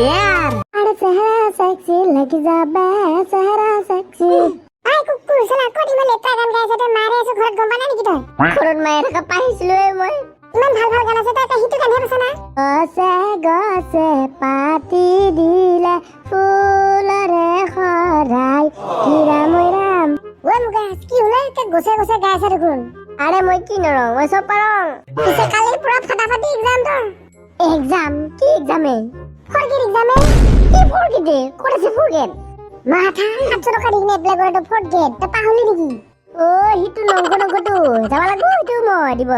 देर अरे चेहरा सेक्सी लग जाबे चेहरा सेक्सी আই কুকুৰ চলা কত ইমান লেতেৰা গান গাইছে তই মাৰে আছো ঘৰত গম পানা নেকি তই ঘৰত মায়ে থকা পাইছিলো মই ইমান ভাল ভাল গান আছে তই হিটো গানহে পাছা না গছে গছে পাতি দিলে ফুলৰে খৰাই কিৰাম ৰাম ওই মুগা কি হলে তে গছে গছে গাইছে দেখোন আৰে মই কি নৰং মই সব পাৰং পিছে কালিৰ পৰা ফাটাফাটি এক্সাম তোৰ এক্সাম কি এক্সামে ফৰগেট এক্সামে কি ফৰগেটে কোন আছে ফৰগেট মাথা 700 টকা দিনে এপ্লাই কৰে তো ফৰগেট তে পাহলি নেকি ও হিটো নংগটো যাব লাগব হিটো মই দিব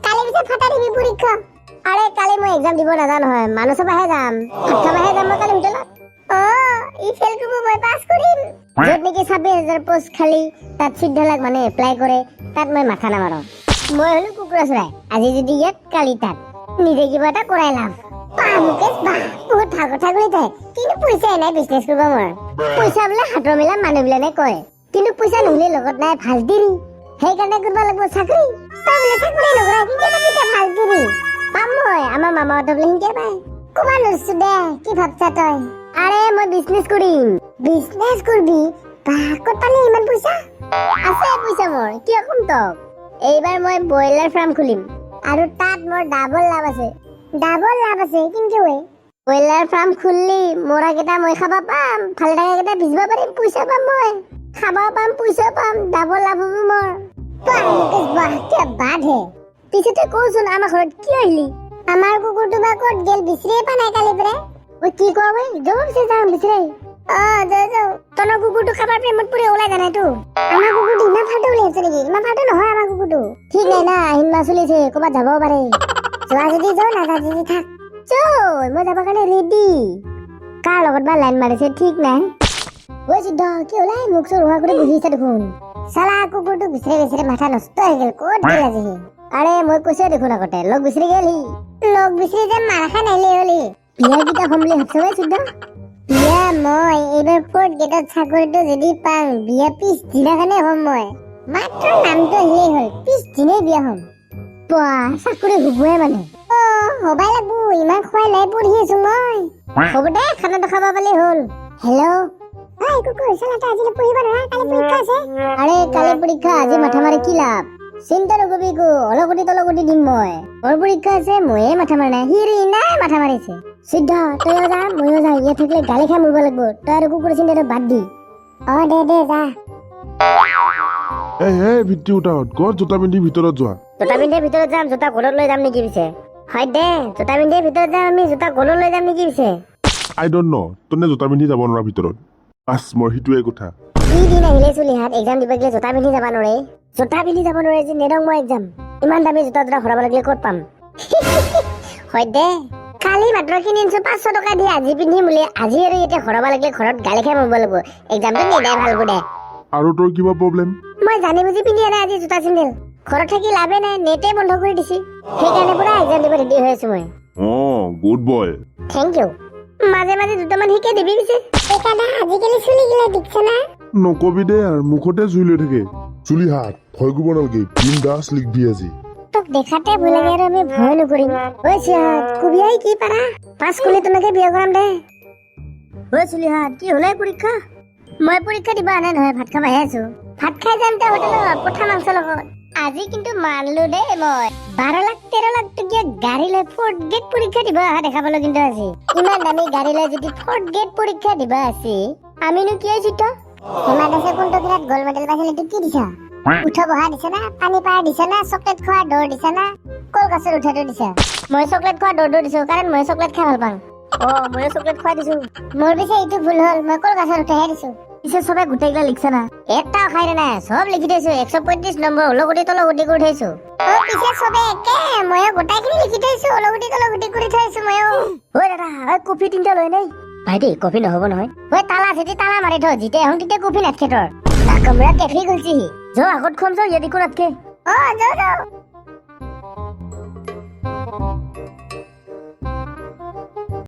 কালি পিছে ফাটা দিবি পৰীক্ষা আরে কালি মই এক্সাম দিব নাজান হয় মানুহ সবাহে যাম ফাটাবাহে যাম মই কালি হোটেলত ই ফেল কৰিব মই পাস কৰিম যত নেকি 26000 পোষ্ট খালি তাত 14 লাখ মানে এপ্লাই কৰে তাত মই মাথা নামাৰো মই হলো কুকুৰা চৰাই আজি যদি ইয়াত কালি তাত নিজে কিবা এটা কৰাই লাভ মুকেশ বা বহুত ভাল কথা কৈছে কিন্তু পইচা নাই বিজনেছ কৰিব মোৰ পইচা বোলে হাতৰ মিলা মানুহ বিলাকে কয় কিন্তু পইচা নহলে লগত নাই ভাল দিৰি সেইকাৰণে কৰিব লাগিব চাকৰি তই বোলে চাকৰি নকৰা কিন্তু পিতে ভাল দিবি পাম মই আমাৰ মামাহঁতে বোলে শিকাই পায় কবা লৈছো দে কি ভাবছা তই আৰে মই বিজনেছ কৰিম বিজনেছ কৰবি বা ক'ত পালি ইমান পইচা আছে পইচা মোৰ কিয় কম তক এইবাৰ মই ব্ৰইলাৰ ফাৰ্ম খুলিম আৰু তাত মোৰ ডাবল লাভ আছে কিন্তু ৱে ব্ৰইলাৰ ফাৰ্ম খুললি মৰা কেইটা মই খাবা পাম ভালে থকা কেইটা ভিজিব পাৰিম পইচা পাম মই খাবা পাম পইচা পাম ডাবল লাভ হ'ব মোৰ মুকেশ বা কি বাদ হে পিছতে কওচোন আমাৰ ঘৰত কি আহিলি আমাৰ কুকুৰটো বা ক'ত গেল বিচৰিয়ে পা নাই কালি পৰা ঐ কি কোৱা ঐ জোৰছে যাম বিচাৰি যাও তনৰ কুকুৰটো খাবাৰ প্ৰেমত পৰি ওলাই জানাই তো আমাৰ কুকুৰটো ইমান ফাল্টু ওলাই আছে নেকি ইমান ফাল্টু নহয় আমাৰ কুকুৰটো ঠিক নাই না হিমা চলিছে ক'ৰবাত যাব পাৰে যোৱা যদি যাও নাযা যদি থাক মই যাব কাৰণে ৰেডি কাৰ লগত বা লাইন মাৰিছে ঠিক নাই ঐ সিদ্ধ কি ওলাই মুখ চোৰ হোৱা কৰি বহিছে দেখোন চালা কুকুৰটো বিচাৰি মাথা নষ্ট হৈ গেল ক'ত গেল আজি আৰে মই কৈছে দেখোন আগতে লগ বিচাৰি গেল লগ বিচাৰি যে মাৰা খাই নাহিলে হলি বিয়া কেইটা হ'ম বুলি ভাবছ ঐ সিদ্ধ বিয়া মই এইবাৰ ফোৰ্ট গেটত চাকৰিটো যদি পাওঁ বিয়া পিছদিনাখনে হ'ম মই মাত্ৰ নামটো আহিলেই হ'ল পিছদিনাই বিয়া হ'ম পোৱা চাকৰি হ'বয়ে মানে হবাই লাগব ইমান খুৱাই লাই পঢ়ি আছো মই হ'ব দে খানাটো খাব পালে হ'ল হেল্ল' ঐ কুকুৰ চালা তই আজিলৈ পঢ়িব নোৱাৰা কালি পৰীক্ষা আছে আৰে কালি পৰীক্ষা আজি মাথা মাৰি কি লাভ চিন্তা নকৰিবি কো অলকটি তলকটি দিম মই মোৰ পৰীক্ষা আছে ময়ে মাথা মাৰা নাই সি নাই মাথা মাৰিছে সিদ্ধ তইও যা ময়ো যা ইয়াত থাকিলে গালি খাই মৰিব লাগিব তই আৰু কুকুৰ চিন্তাটো বাদ দি দে যা এই ভিত্তি উঠাত ঘৰত জোতা পিন্ধি ভিতৰত যোৱা জোতা পিন্ধি ভিতৰত যাম জোতা গলত লৈ যাম নেকি পিছে হয় দে জোতা পিন্ধি ভিতৰত যাম আমি জোতা গলত লৈ যাম নেকি পিছে আই ডন্ট নো তনে জোতা পিন্ধি যাব নোৱাৰা ভিতৰত বাছ মোৰ সিটোৱে কথা কি দিন আহিলে চুলিহাত এক্সাম দিব গেলে জোতা পিন্ধি যাব নোৱাৰে যে নেৰং মই এক্সাম ইমান দামী জোতা ভৰাব লাগিলে ক'ত পাম হয় দে কালি মাত্ৰ কিনি আনিছো 500 টকা দি আজি পিন্ধি মুলি আজি আৰু এতিয়া ভৰাব লাগিলে ঘৰত গালি খাই মৰিব লাগিব এক্সামটো নিদাই ভাল হ'ব দে আৰু তোৰ কিবা প্ৰব্লেম মই জানি বুজি পিন্ধি আনা আজি জোতা চেণ্ডেল ঘৰত থাকি লাভে নাই নেটে বন্ধ কৰি দিছি সেইকাৰণে পুৰা এক্সাম দিব ৰেডি হৈ আছো মই গুড বয় থেংক ইউ মাজে মাজে দুটামান শিকাই দিবি পিছে এইকাৰণে আজিকালি চুলি গিলা দিকছ না নকবি দে আৰু মুখতে জুই লৈ থাকে চুলি হাত ভয় কৰিব নালাগে বিন্দাছ লিখবি আজি তোক দেখাতে ভয় লাগে আৰু আমি ভয় নকৰিম ঐ চিহাত কুবিয়াই কি পাৰা পাছ কৰিলে তোমাকে বিয়া কৰাম দে ঐ চুলিহাত কি হ'লে পৰীক্ষা মই পৰীক্ষা দিব আনে নহয় ভাত খাব আহি আছো ভাত খাই যাম তে হোটেলত পঠা মাংস লগত আজি কিন্তু মানলো দে মই 12 লাখ 13 লাখ টকীয়া গাড়ী লৈ ফোর্ট গেট পৰীক্ষা দিব আহা দেখা পালো কিন্তু আজি ইমান দামী গাড়ী লৈ যদি ফোর্ট গেট পৰীক্ষা দিব আছে আমিনো কি আছি তো হেমাদাসে কোনটো গ্ৰেড গোল্ড মেডেল পাইছিল তো কি দিছা উঠা বহা দিছা না পানী পাৰ দিছা না চকলেট খোৱা দৌৰ দিছা না কল গছৰ উঠাটো দিছা মই চকলেট খোৱা দৌৰ দিছো কাৰণ মই চকলেট খাই ভাল পাওঁ মই চকলেট খোৱা দিছো মোৰ পিছে এইটো ভুল হ'ল মই কল গছৰ উঠাহে দিছো পিছে সবে গোটেইগিলা লিখছে না এটাও খাই নাই সব লিখি থৈছো 135 নম্বৰ অলগটি তলগটি কৰি থৈছো পিছে সবে একে ময়ো গোটাইখিনি লিখি থৈছো অলগটি তলগটি কৰি থৈছো ময়ো ঐ দাদা কফি তিনটা লৈ নাই ভাইটি কফি নহব নহয় ঐ তালা সেটি তালা মাৰি থ জিতে এখন তিতে কফি নাথকে তোৰ কামৰা কেফি গলছি যো আগত খম যাও ইয়াদি কোৰাতকে যাও